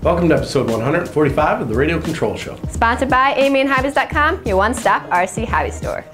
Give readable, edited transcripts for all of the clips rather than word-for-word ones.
Welcome to episode 145 of the Radio Control Show. Sponsored by mainhobbies.com, your one-stop RC hobby store.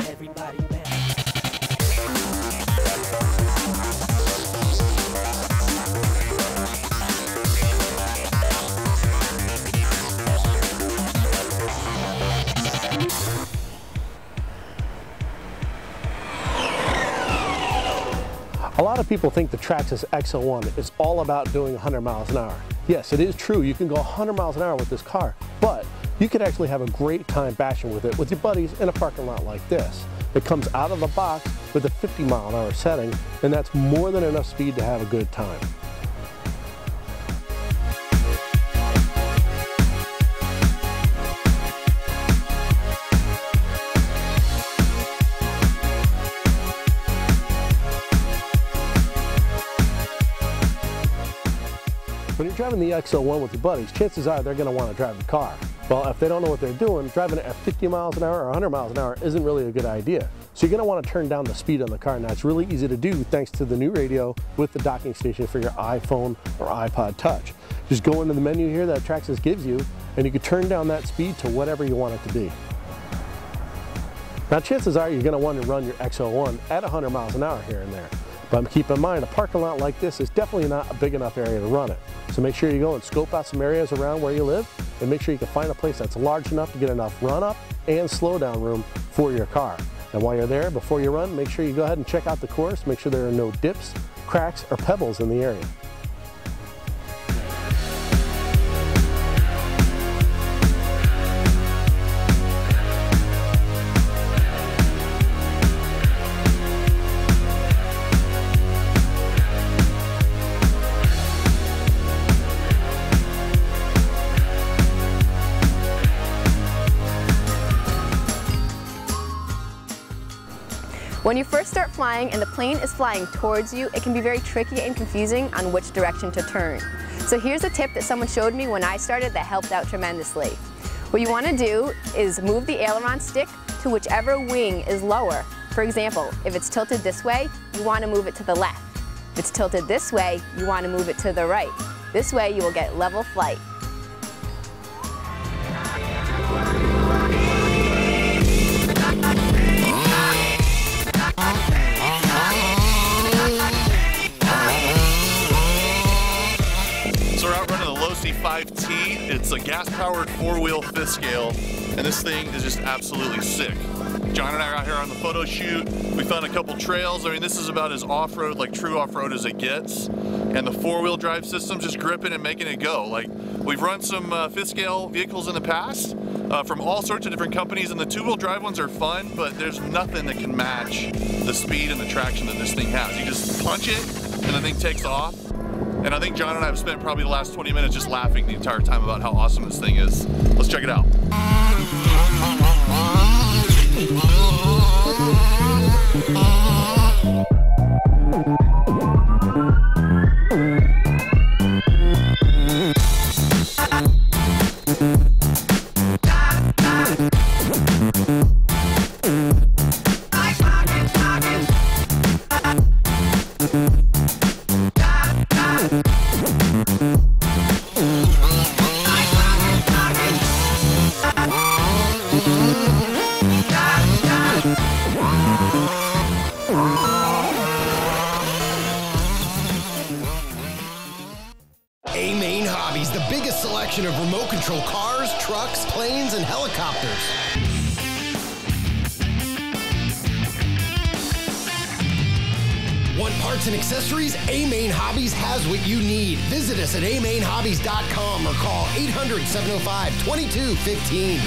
A lot of people think the Traxxas XO-1 is all about doing 100 miles an hour. Yes, it is true, you can go 100 miles an hour with this car, but you could actually have a great time bashing with it with your buddies in a parking lot like this. It comes out of the box with a 50 mile an hour setting, and that's more than enough speed to have a good time. When you're driving the XO-1 with your buddies, chances are they're going to want to drive the car. Well, if they don't know what they're doing, driving it at 50 miles an hour or 100 miles an hour isn't really a good idea. So you're going to want to turn down the speed on the car. Now, it's really easy to do thanks to the new radio with the docking station for your iPhone or iPod Touch. Just go into the menu here that Traxxas gives you, and you can turn down that speed to whatever you want it to be. Now, chances are you're going to want to run your XO-1 at 100 miles an hour here and there. But keep in mind, a parking lot like this is definitely not a big enough area to run it. So make sure you go and scope out some areas around where you live, and make sure you can find a place that's large enough to get enough run up and slow down room for your car. And while you're there, before you run, make sure you go ahead and check out the course, make sure there are no dips, cracks, or pebbles in the area. When you first start flying and the plane is flying towards you, it can be very tricky and confusing on which direction to turn. So here's a tip that someone showed me when I started that helped out tremendously. What you want to do is move the aileron stick to whichever wing is lower. For example, if it's tilted this way, you want to move it to the left. If it's tilted this way, you want to move it to the right. This way you will get level flight. Losi 5IVE-T. It's a gas-powered four-wheel fifth scale, and this thing is just absolutely sick. John and I are out here on the photo shoot. We found a couple trails. I mean, this is about as off-road, like true off-road as it gets. And the four-wheel drive system's just gripping and making it go. Like, we've run some fifth scale vehicles in the past from all sorts of different companies, and the two-wheel drive ones are fun, but there's nothing that can match the speed and the traction that this thing has. You just punch it, and the thing takes off. And I think John and I have spent probably the last 20 minutes just laughing the entire time about how awesome this thing is. Let's check it out. Main Hobbies, the biggest selection of remote control cars, trucks, planes, and helicopters. Want parts and accessories? Main Hobbies has what you need. Visit us at amainhobbies.com or call 800-705-2215.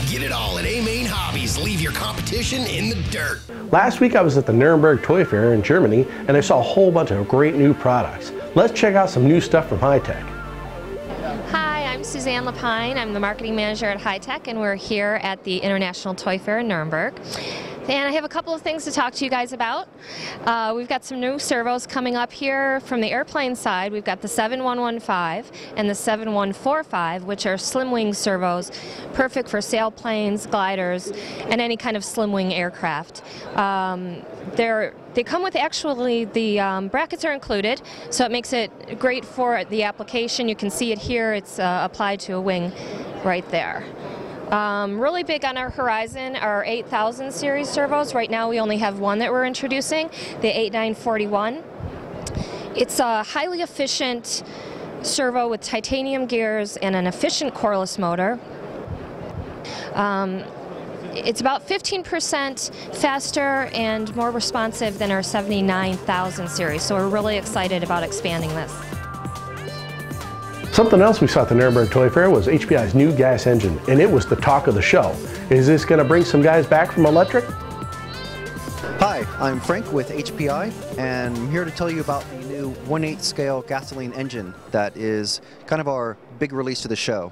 Get it all at Main Hobbies. Leave your competition in the dirt. Last week I was at the Nuremberg Toy Fair in Germany, and I saw a whole bunch of great new products. Let's check out some new stuff from Hitec. Hi, I'm Suzanne Lapine. I'm the marketing manager at Hitec, and we're here at the International Toy Fair in Nuremberg. And I have a couple of things to talk to you guys about. We've got some new servos coming up here. From the airplane side, we've got the 7115 and the 7145, which are slim wing servos, perfect for sailplanes, gliders, and any kind of slim wing aircraft. They're they come with actually the brackets are included, so it makes it great for the application. You can see it here. It's applied to a wing right there. Really big on our horizon are 8000 series servos. Right now we only have one that we're introducing, the 8941. It's a highly efficient servo with titanium gears and an efficient coreless motor. It's about 15% faster and more responsive than our 79,000 series, so we're really excited about expanding this. Something else we saw at the Nuremberg Toy Fair was HPI's new gas engine, and it was the talk of the show. Is this going to bring some guys back from electric? Hi, I'm Frank with HPI, and I'm here to tell you about the new 1/8 scale gasoline engine that is kind of our big release to the show.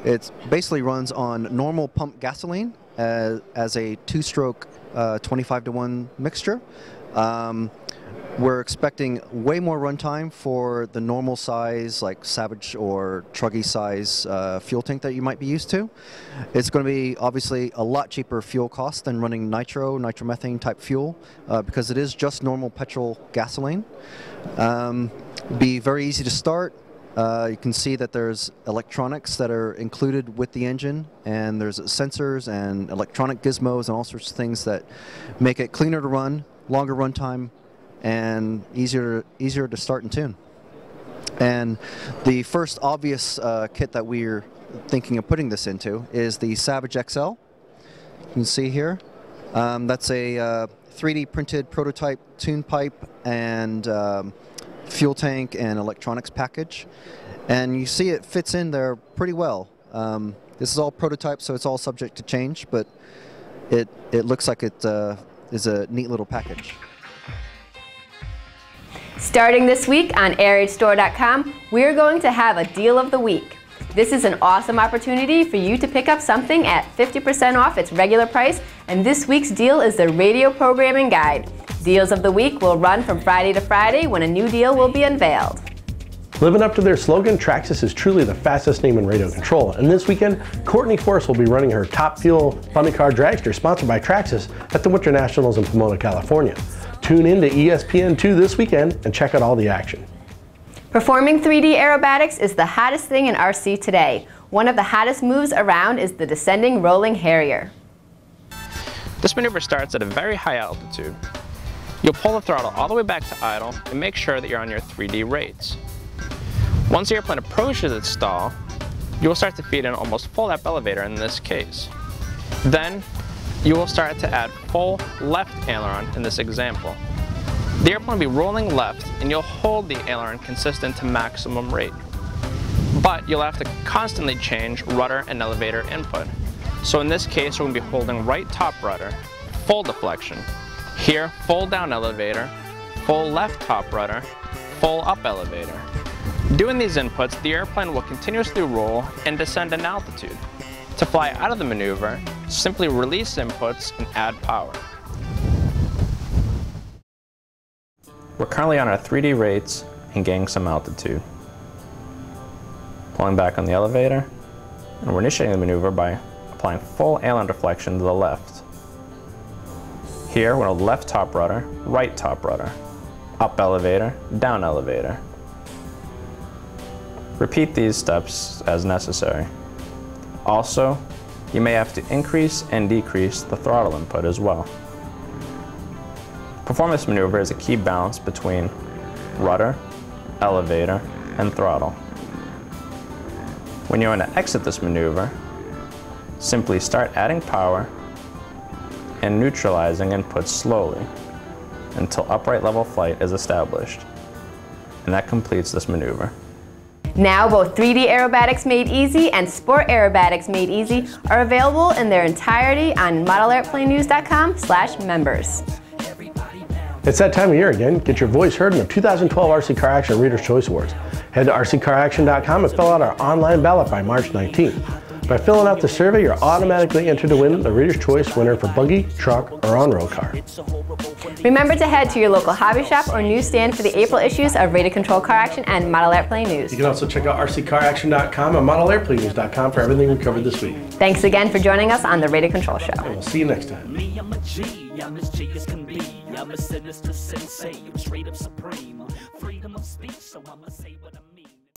It basically runs on normal pump gasoline as a two-stroke 25-to-1 mixture. We're expecting way more runtime for the normal size, like Savage or Truggy size fuel tank that you might be used to. It's going to be obviously a lot cheaper fuel cost than running nitromethane type fuel because it is just normal petrol gasoline. Be very easy to start. You can see that there's electronics that are included with the engine, and there's sensors and electronic gizmos and all sorts of things that make it cleaner to run, longer runtime, and easier to start and tune. And the first obvious kit that we're thinking of putting this into is the Savage XL. You can see here. That's a 3D printed prototype tune pipe and fuel tank and electronics package. And you see it fits in there pretty well. This is all prototype, so it's all subject to change, but it looks like it is a neat little package. Starting this week on airagestore.com, we're going to have a deal of the week. This is an awesome opportunity for you to pick up something at 50% off its regular price, and this week's deal is the radio programming guide. Deals of the week will run from Friday to Friday when a new deal will be unveiled. Living up to their slogan, Traxxas is truly the fastest name in radio control. And this weekend, Courtney Force will be running her Top Fuel Funny Car Dragster, sponsored by Traxxas, at the Winter Nationals in Pomona, California. Tune in to ESPN2 this weekend and check out all the action. Performing 3D aerobatics is the hottest thing in RC today. One of the hottest moves around is the descending rolling Harrier. This maneuver starts at a very high altitude. You'll pull the throttle all the way back to idle and make sure that you're on your 3D rates. Once the airplane approaches its stall, you will start to feed in almost full up elevator in this case. Then, you will start to add full left aileron in this example. The airplane will be rolling left and you'll hold the aileron consistent to maximum rate. But you'll have to constantly change rudder and elevator input. So in this case, we're going to be holding right top rudder, full deflection. Here, full down elevator, full left top rudder, full up elevator. Doing these inputs, the airplane will continuously roll and descend in altitude. To fly out of the maneuver, simply release inputs and add power. We're currently on our 3D rates and gaining some altitude. Pulling back on the elevator, and we're initiating the maneuver by applying full aileron deflection to the left. Here, we're on left top rudder, right top rudder, up elevator, down elevator. Repeat these steps as necessary. Also, you may have to increase and decrease the throttle input as well. Perform this maneuver is a key balance between rudder, elevator, and throttle. When you want to exit this maneuver, simply start adding power and neutralizing inputs slowly until upright level flight is established. And that completes this maneuver. Now both 3D Aerobatics Made Easy and Sport Aerobatics Made Easy are available in their entirety on modelairplanenews.com/members. It's that time of year again. Get your voice heard in the 2012 RC Car Action Reader's Choice Awards. Head to rccaraction.com and fill out our online ballot by March 19th. By filling out the survey, you're automatically entered to win the Reader's Choice winner for buggy, truck, or on-road car. Remember to head to your local hobby shop or newsstand for the April issues of Radio Control Car Action and Model Airplane News. You can also check out rccaraction.com and modelairplanenews.com for everything we covered this week. Thanks again for joining us on the Radio Control Show. And we'll see you next time. I'm a sinister sensei, I'm straight up supreme. Freedom of speech, so I'ma say what I mean.